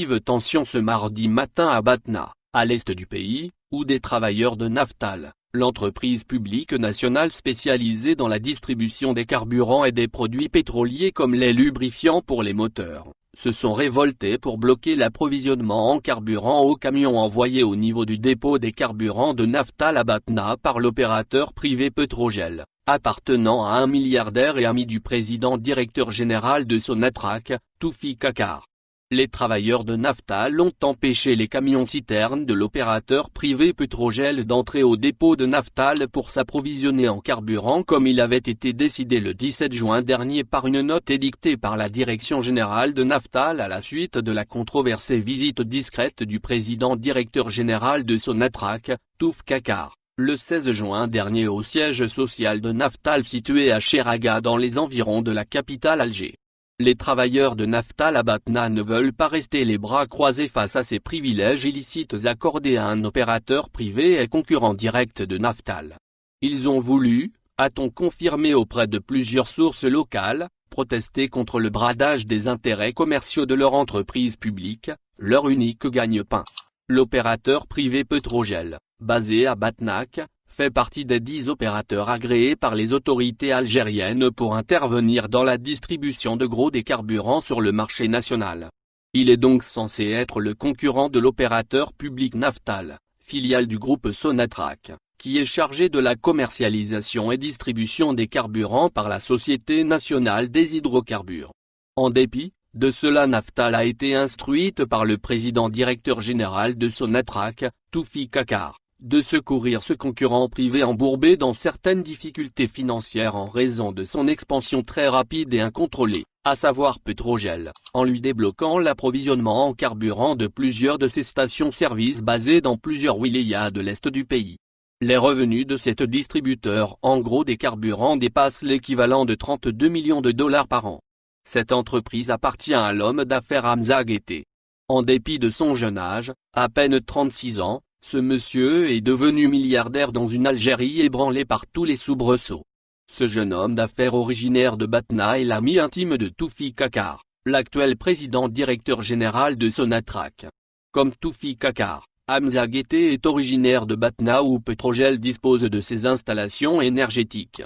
vives tensions ce mardi matin à Batna, à l'est du pays, où des travailleurs de Naftal, l'entreprise publique nationale spécialisée dans la distribution des carburants et des produits pétroliers comme les lubrifiants pour les moteurs, se sont révoltés pour bloquer l'approvisionnement en carburant aux camions envoyés au niveau du dépôt des carburants de Naftal à Batna par l'opérateur privé Petrogel, appartenant à un milliardaire et ami du président directeur général de Sonatrach, Toufiq Akar. Les travailleurs de Naftal ont empêché les camions-citernes de l'opérateur privé Petrogel d'entrer au dépôt de Naftal pour s'approvisionner en carburant comme il avait été décidé le 17 juin dernier par une note édictée par la direction générale de Naftal à la suite de la controversée visite discrète du président directeur général de Sonatrach, Toufiq Akar, le 16 juin dernier au siège social de Naftal situé à Cheraga dans les environs de la capitale Alger. Les travailleurs de Naftal à Batna ne veulent pas rester les bras croisés face à ces privilèges illicites accordés à un opérateur privé et concurrent direct de Naftal. Ils ont voulu, a-t-on confirmé auprès de plusieurs sources locales, protester contre le bradage des intérêts commerciaux de leur entreprise publique, leur unique gagne-pain. L'opérateur privé Petrogel, basé à Batnac, fait partie des 10 opérateurs agréés par les autorités algériennes pour intervenir dans la distribution de gros des carburants sur le marché national. Il est donc censé être le concurrent de l'opérateur public Naftal, filiale du groupe Sonatrach, qui est chargé de la commercialisation et distribution des carburants par la Société nationale des hydrocarbures. En dépit de cela, Naftal a été instruite par le président directeur général de Sonatrach, Toufiq Akar, de secourir ce concurrent privé embourbé dans certaines difficultés financières en raison de son expansion très rapide et incontrôlée, à savoir Petrogel, en lui débloquant l'approvisionnement en carburant de plusieurs de ses stations-service basées dans plusieurs wilayas de l'est du pays. Les revenus de cet distributeur en gros des carburants dépassent l'équivalent de 32 millions de dollars par an. Cette entreprise appartient à l'homme d'affaires Hamza Guetté. En dépit de son jeune âge, à peine 36 ans, ce monsieur est devenu milliardaire dans une Algérie ébranlée par tous les soubresauts. Ce jeune homme d'affaires originaire de Batna est l'ami intime de Toufiq Akar, l'actuel président directeur général de Sonatrach. Comme Toufiq Akar, Hamza Guetté est originaire de Batna où Petrogel dispose de ses installations énergétiques.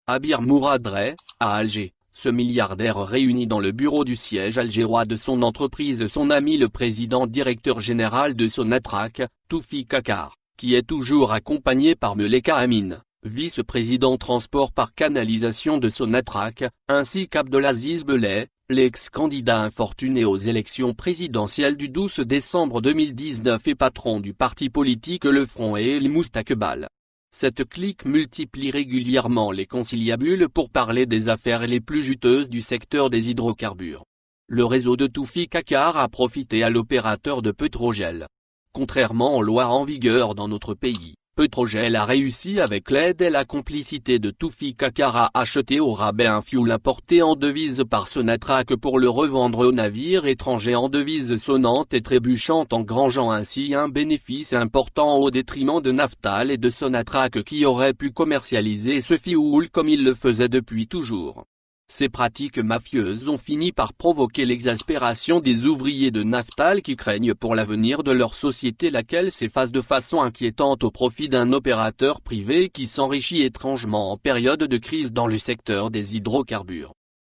À Bir Mouradreh, à Alger, ce milliardaire réunit dans le bureau du siège algérois de son entreprise son ami le président directeur général de Sonatrach, Toufiq Akar, qui est toujours accompagné par Meleka Amin, vice-président transport par canalisation de Sonatrach, ainsi qu'Abdelaziz Belay, l'ex-candidat infortuné aux élections présidentielles du 12 décembre 2019 et patron du parti politique Le Front et El Moustakbal. Cette clique multiplie régulièrement les conciliabules pour parler des affaires les plus juteuses du secteur des hydrocarbures. Le réseau de Toufiq Akar a profité à l'opérateur de Petrogel. Contrairement aux lois en vigueur dans notre pays, Petrogel a réussi avec l'aide et la complicité de Toufiq Akar à acheter au rabais un fioul importé en devises par Sonatrach pour le revendre aux navires étrangers en devises sonnantes et trébuchantes, engrangeant ainsi un bénéfice important au détriment de Naftal et de Sonatrach qui auraient pu commercialiser ce fioul comme ils le faisaient depuis toujours. Ces pratiques mafieuses ont fini par provoquer l'exaspération des ouvriers de Naftal qui craignent pour l'avenir de leur société, laquelle s'efface de façon inquiétante au profit d'un opérateur privé qui s'enrichit étrangement en période de crise dans le secteur des hydrocarbures.